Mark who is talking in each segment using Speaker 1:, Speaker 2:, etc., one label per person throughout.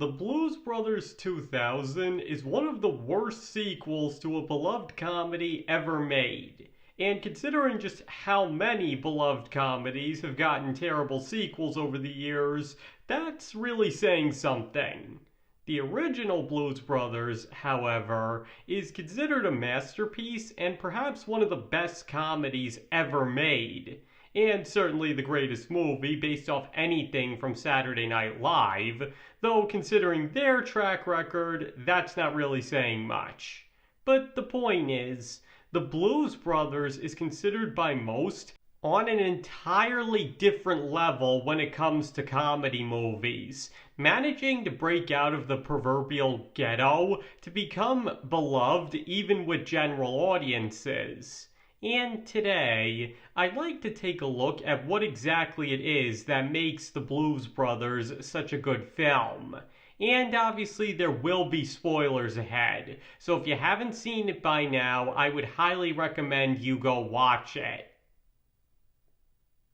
Speaker 1: The Blues Brothers 2000 is one of the worst sequels to a beloved comedy ever made. And considering just how many beloved comedies have gotten terrible sequels over the years, that's really saying something. The original Blues Brothers, however, is considered a masterpiece and perhaps one of the best comedies ever made. And certainly the greatest movie based off anything from Saturday Night Live, though considering their track record, that's not really saying much. But the point is, the Blues Brothers is considered by most on an entirely different level when it comes to comedy movies, managing to break out of the proverbial ghetto to become beloved even with general audiences. And today, I'd like to take a look at what exactly it is that makes The Blues Brothers such a good film. And obviously there will be spoilers ahead, so if you haven't seen it by now, I would highly recommend you go watch it.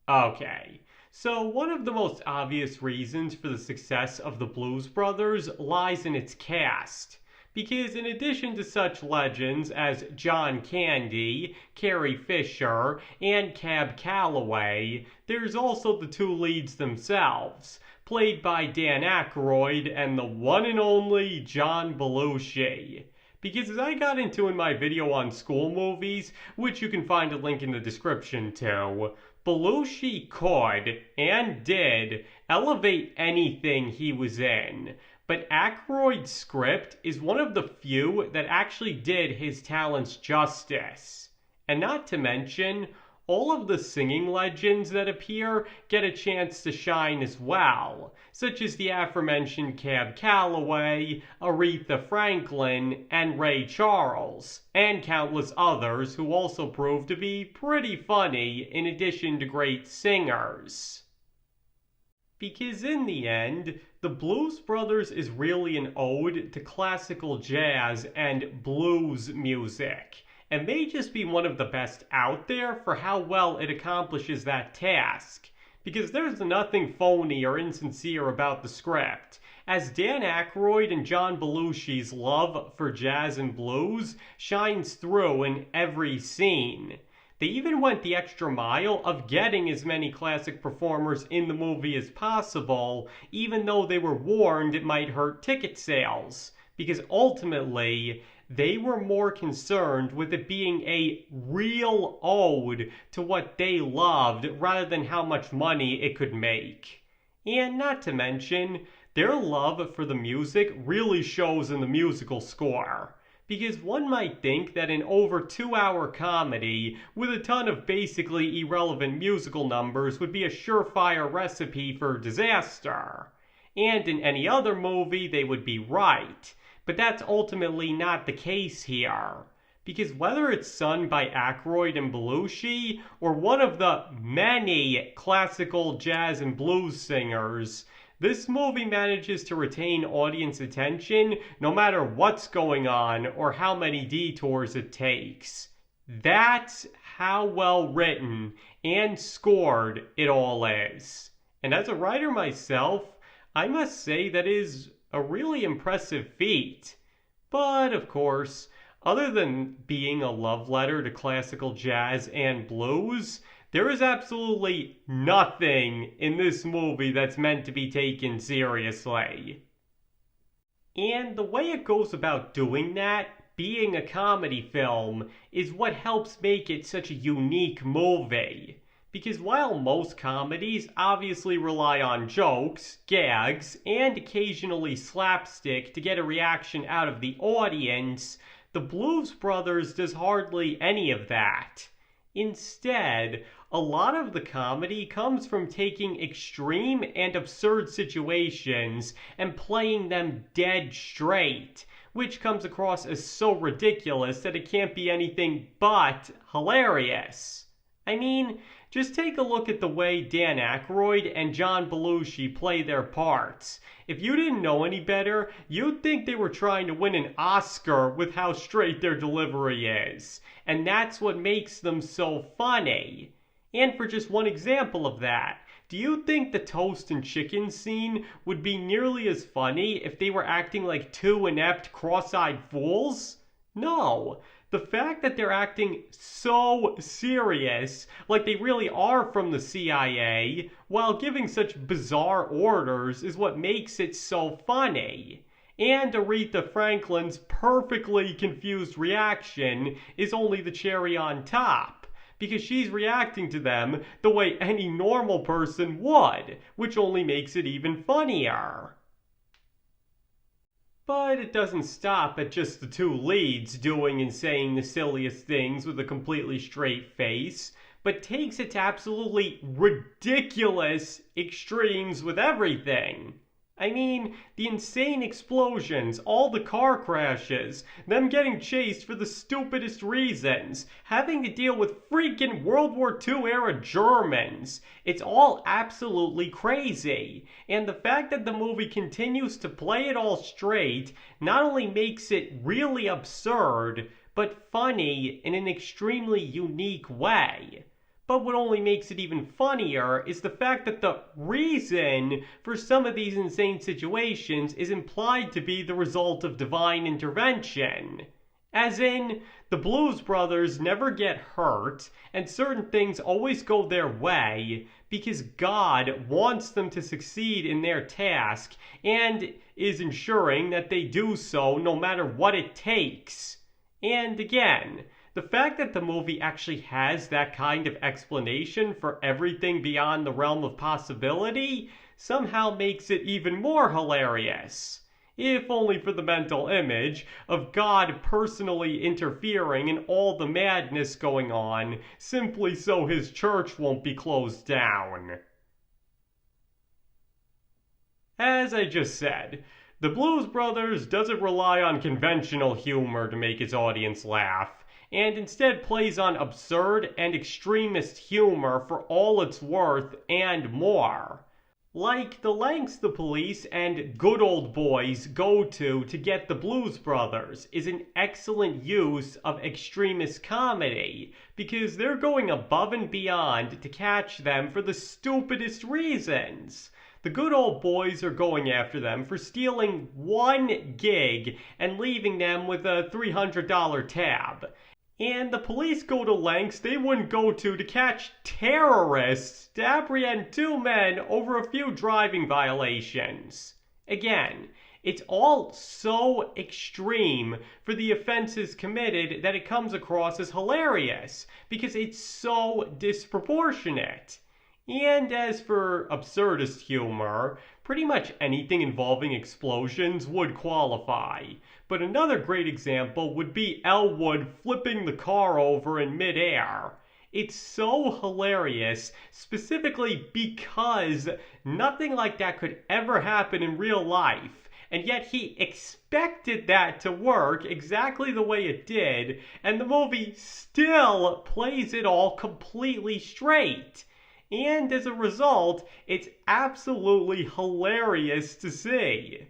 Speaker 1: Okay, so one of the most obvious reasons for the success of The Blues Brothers lies in its cast. Because in addition to such legends as John Candy, Carrie Fisher, and Cab Calloway, there's also the two leads themselves, played by Dan Aykroyd and the one and only John Belushi. Because as I got into in my video on school movies, which you can find a link in the description to, Belushi could, and did, elevate anything he was in. But Aykroyd's script is one of the few that actually did his talents justice. And not to mention, all of the singing legends that appear get a chance to shine as well, such as the aforementioned Cab Calloway, Aretha Franklin, and Ray Charles, and countless others who also prove to be pretty funny in addition to great singers. Because in the end, The Blues Brothers is really an ode to classical jazz and blues music, and may just be one of the best out there for how well it accomplishes that task. Because there's nothing phony or insincere about the script, as Dan Aykroyd and John Belushi's love for jazz and blues shines through in every scene. They even went the extra mile of getting as many classic performers in the movie as possible, even though they were warned it might hurt ticket sales, because ultimately, they were more concerned with it being a real ode to what they loved rather than how much money it could make. And not to mention, their love for the music really shows in the musical score. Because one might think that an over 2-hour comedy with a ton of basically irrelevant musical numbers would be a surefire recipe for disaster. And in any other movie, they would be right. But that's ultimately not the case here. Because whether it's sung by Aykroyd and Belushi, or one of the many classical jazz and blues singers, this movie manages to retain audience attention no matter what's going on or how many detours it takes. That's how well written and scored it all is. And as a writer myself, I must say that is a really impressive feat. But of course, other than being a love letter to classical jazz and blues, there is absolutely nothing in this movie that's meant to be taken seriously. And the way it goes about doing that, being a comedy film, is what helps make it such a unique movie. Because while most comedies obviously rely on jokes, gags, and occasionally slapstick to get a reaction out of the audience, The Blues Brothers does hardly any of that. Instead, a lot of the comedy comes from taking extreme and absurd situations and playing them dead straight, which comes across as so ridiculous that it can't be anything but hilarious. I mean, just take a look at the way Dan Aykroyd and John Belushi play their parts. If you didn't know any better, you'd think they were trying to win an Oscar with how straight their delivery is. And that's what makes them so funny. And for just one example of that, Do you think the toast and chicken scene would be nearly as funny if they were acting like two inept, cross-eyed fools? No. The fact that they're acting so serious, like they really are from the CIA, while giving such bizarre orders is what makes it so funny. And Aretha Franklin's perfectly confused reaction is only the cherry on top, because she's reacting to them the way any normal person would, which only makes it even funnier. But it doesn't stop at just the two leads doing and saying the silliest things with a completely straight face, but takes it to absolutely ridiculous extremes with everything. I mean, the insane explosions, all the car crashes, them getting chased for the stupidest reasons, having to deal with freaking World War II era Germans. It's all absolutely crazy. And the fact that the movie continues to play it all straight not only makes it really absurd, but funny in an extremely unique way. But what only makes it even funnier is the fact that the reason for some of these insane situations is implied to be the result of divine intervention. As in, the Blues Brothers never get hurt, and certain things always go their way because God wants them to succeed in their task and is ensuring that they do so no matter what it takes. And again, the fact that the movie actually has that kind of explanation for everything beyond the realm of possibility somehow makes it even more hilarious. If only for the mental image of God personally interfering in all the madness going on simply so his church won't be closed down. As I just said, the Blues Brothers doesn't rely on conventional humor to make its audience laugh, and instead plays on absurd and extremist humor for all it's worth and more. Like the lengths the police and good old boys go to get the Blues Brothers is an excellent use of extremist comedy, because they're going above and beyond to catch them for the stupidest reasons. The good old boys are going after them for stealing one gig and leaving them with a $300 tab. And the police go to lengths they wouldn't go to catch terrorists to apprehend two men over a few driving violations. Again, it's all so extreme for the offenses committed that it comes across as hilarious, because it's so disproportionate. And as for absurdist humor, pretty much anything involving explosions would qualify. But another great example would be Elwood flipping the car over in midair. It's so hilarious, specifically because nothing like that could ever happen in real life. And yet he expected that to work exactly the way it did, and the movie still plays it all completely straight. And as a result, it's absolutely hilarious to see.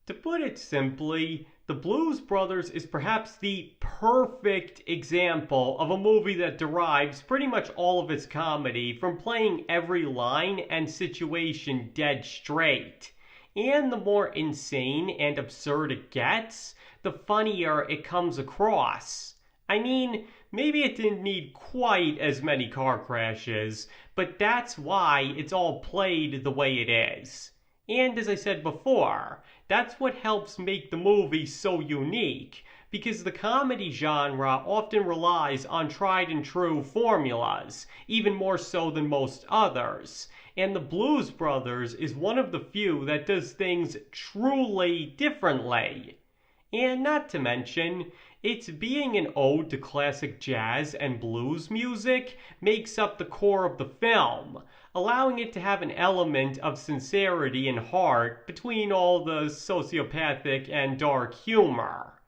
Speaker 1: To put it simply, The Blues Brothers is perhaps the perfect example of a movie that derives pretty much all of its comedy from playing every line and situation dead straight. And the more insane and absurd it gets, the funnier it comes across. I mean, maybe it didn't need quite as many car crashes, but that's why it's all played the way it is. And as I said before, that's what helps make the movie so unique, because the comedy genre often relies on tried and true formulas, even more so than most others. And the Blues Brothers is one of the few that does things truly differently. And not to mention, its being an ode to classic jazz and blues music makes up the core of the film, allowing it to have an element of sincerity and heart between all the sociopathic and dark humor.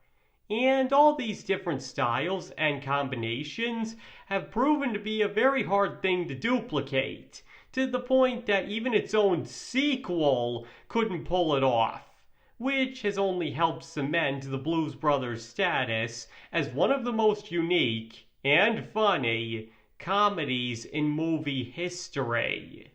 Speaker 1: And all these different styles and combinations have proven to be a very hard thing to duplicate, to the point that even its own sequel couldn't pull it off, which has only helped cement the Blues Brothers' status as one of the most unique and funny comedies in movie history.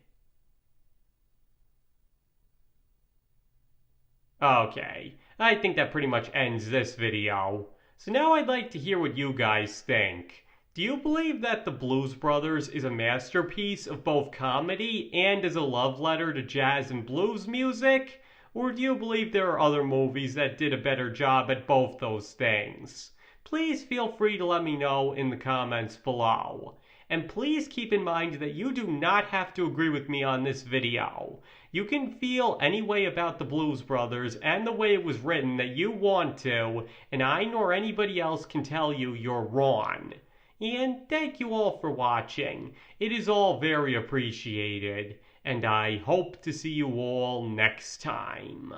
Speaker 1: Okay, I think that pretty much ends this video. So now I'd like to hear what you guys think. Do you believe that The Blues Brothers is a masterpiece of both comedy and as a love letter to jazz and blues music? Or do you believe there are other movies that did a better job at both those things? Please feel free to let me know in the comments below. And please keep in mind that you do not have to agree with me on this video. You can feel any way about the Blues Brothers and the way it was written that you want to, and I nor anybody else can tell you you're wrong. And thank you all for watching. It is all very appreciated, and I hope to see you all next time.